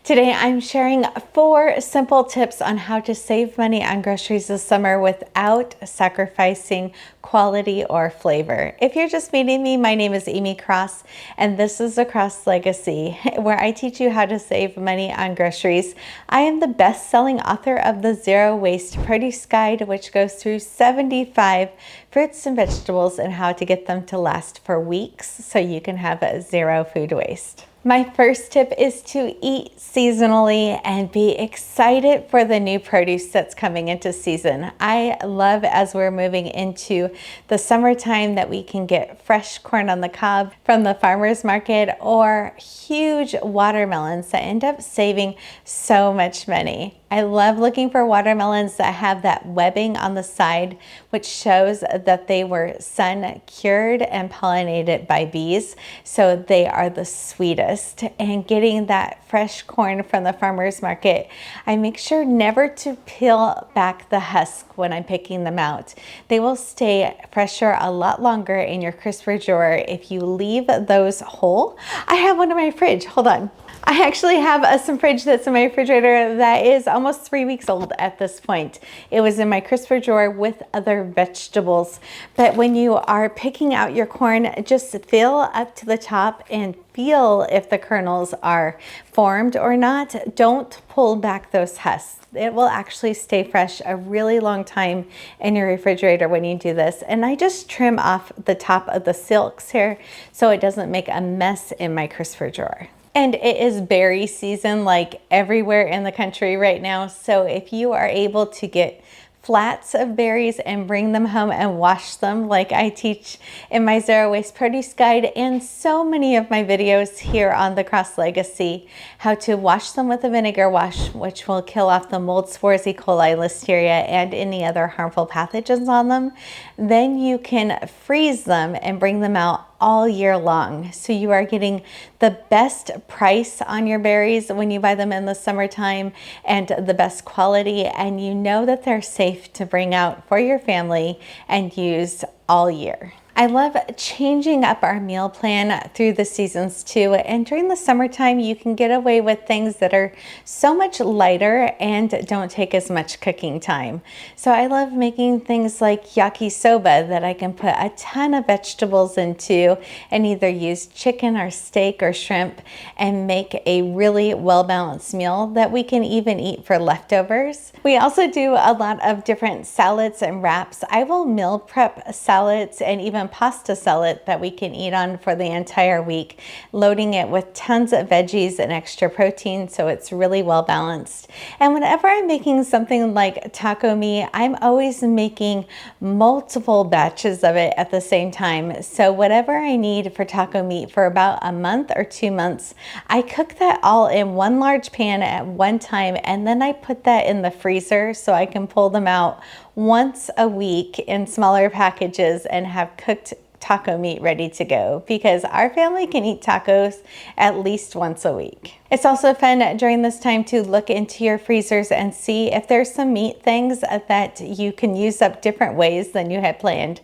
Today I'm sharing 4 simple tips on how to save money on groceries this summer without sacrificing quality or flavor. If you're just meeting me, my name is 𝐂𝐎𝐋𝐿, and this is 𝐂𝐎𝐋𝐿 Legacy, where I teach you how to save money on groceries. I am the best-selling author of the Zero Waste Produce Guide, which goes through 75 fruits and vegetables and how to get them to last for weeks so you can have zero food waste. My first tip is to eat seasonally and be excited for the new produce that's coming into season. I love, as we're moving into the summertime, that we can get fresh corn on the cob from the farmer's market or huge watermelons that end up saving so much money. I love looking for watermelons that have that webbing on the side, which shows that they were sun cured and pollinated by bees, so they are the sweetest. And getting that fresh corn from the farmer's market, I make sure never to peel back the husk when I'm picking them out. They will stay fresher a lot longer in your crisper drawer if you leave those whole. I have one in my fridge, hold on. I actually have some fridge that's in my refrigerator that is almost 3 weeks old at this point. It was in my crisper drawer with other vegetables. But when you are picking out your corn, just fill up to the top and feel if the kernels are formed or not. Don't pull back those husks. It will actually stay fresh a really long time in your refrigerator when you do this. And I just trim off the top of the silks here so it doesn't make a mess in my crisper drawer. And it is berry season like everywhere in the country right now. So if you are able to get flats of berries and bring them home and wash them like I teach in my Zero Waste Produce Guide and so many of my videos here on the 𝐋𝐈𝐍𝐊 Legacy, how to wash them with a vinegar wash, which will kill off the mold spores, 𝐂𝐻𝐿, Listeria, and any other harmful pathogens on them. Then you can freeze them and bring them out all year long. So you are getting the best price on your berries when you buy them in the summertime and the best quality, and you know that they're safe to bring out for your family and use all year. I love changing up our meal plan through the seasons too, and during the summertime you can get away with things that are so much lighter and don't take as much cooking time. So I love making things like yakisoba that I can put a ton of vegetables into and either use chicken or steak or shrimp and make a really well-balanced meal that we can even eat for leftovers. We also do a lot of different salads and wraps. I will meal prep salads and even pasta salad that we can eat on for the entire week, loading it with tons of veggies and extra protein so it's really well balanced. And whenever I'm making something like taco meat, I'm always making multiple batches of it at the same time. So whatever I need for taco meat for about a month or 2 months, I cook that all in one large pan at one time, and then I put that in the freezer so I can pull them out once a week in smaller packages and have cooked taco meat ready to go, because our family can eat tacos at least once a week. It's also fun during this time to look into your freezers and see if there's some meat things that you can use up different ways than you had planned.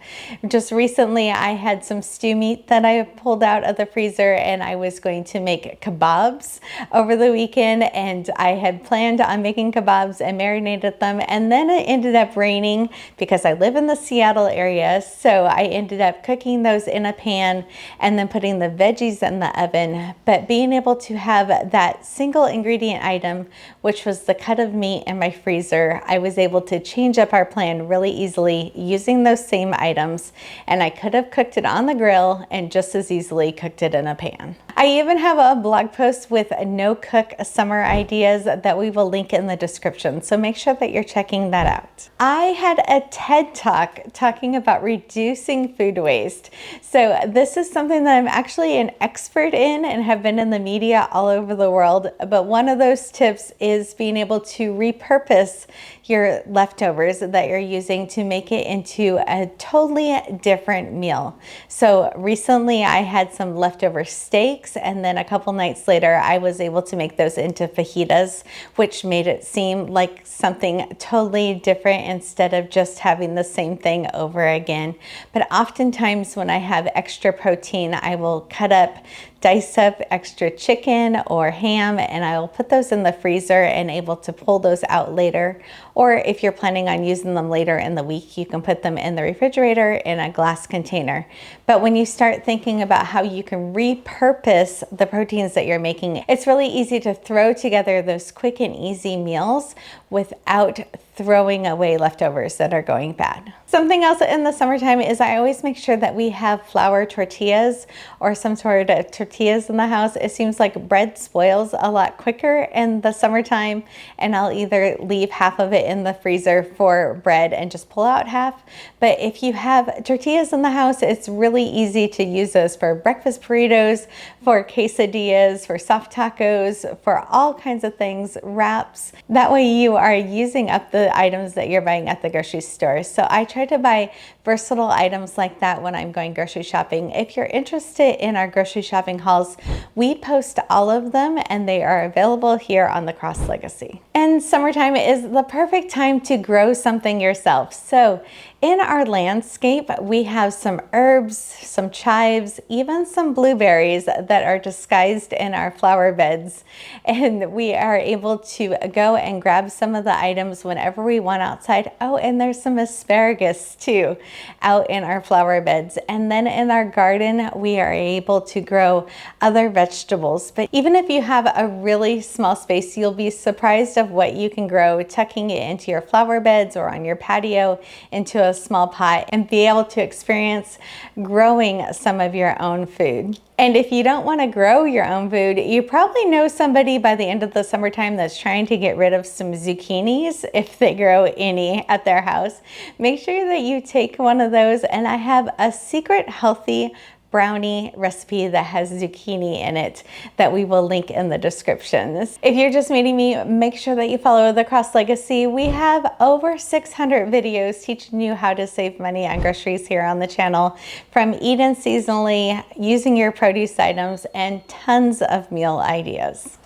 Just recently I had some stew meat that I pulled out of the freezer, and I was going to make kebabs over the weekend, and I had planned on making kebabs and marinated them, and then it ended up raining because I live in the Seattle area, so I ended up cooking those in a pan and then putting the veggies in the oven. But being able to have that single ingredient item, which was the cut of meat in my freezer, I was able to change up our plan really easily using those same items, and I could have cooked it on the grill and just as easily cooked it in a pan. I even have a blog post with no cook summer ideas that we will link in the description, so make sure that you're checking that out. I had a TED Talk talking about reducing food waste. So this is something that I'm actually an expert in and have been in the media all over the world, but one of those tips is being able to repurpose your leftovers that you're using to make it into a totally different meal. So recently I had some leftover steaks, and then a couple nights later I was able to make those into fajitas, which made it seem like something totally different instead of just having the same thing over again. But oftentimes when I have extra protein, I will cut up dice up extra chicken or ham, and I will put those in the freezer and able to pull those out later. Or if you're planning on using them later in the week, you can put them in the refrigerator in a glass container. But when you start thinking about how you can repurpose the proteins that you're making, it's really easy to throw together those quick and easy meals without throwing away leftovers that are going bad. Something else in the summertime is I always make sure that we have flour tortillas or some sort of tortillas in the house. It seems like bread spoils a lot quicker in the summertime, and I'll either leave half of it in the freezer for bread and just pull out half. But if you have tortillas in the house, it's really easy to use those for breakfast burritos, for quesadillas, for soft tacos, for all kinds of things, wraps. That way you are using up the items that you're buying at the grocery store. So I try to buy versatile items like that when I'm going grocery shopping. If you're interested in our grocery shopping hauls, we post all of them and they are available here on the Cross Legacy. And summertime is the perfect time to grow something yourself. So in our landscape, we have some herbs, some chives, even some blueberries that are disguised in our flower beds. And we are able to go and grab some of the items whenever we want outside. Oh, and there's some asparagus too out in our flower beds. And then in our garden, we are able to grow other vegetables. But even if you have a really small space, you'll be surprised of what you can grow, tucking it into your flower beds or on your patio into a small pot, and be able to experience growing some of your own food. And if you don't want to grow your own food, you probably know somebody by the end of the summertime that's trying to get rid of some zucchinis, if they grow any at their house. Make sure that you take one of those, and I have a secret healthy brownie recipe that has zucchini in it that we will link in the descriptions. If you're just meeting me, make sure that you follow the Cross Legacy. We have over 600 videos teaching you how to save money on groceries here on the channel, from eating seasonally, using your produce items, and tons of meal ideas.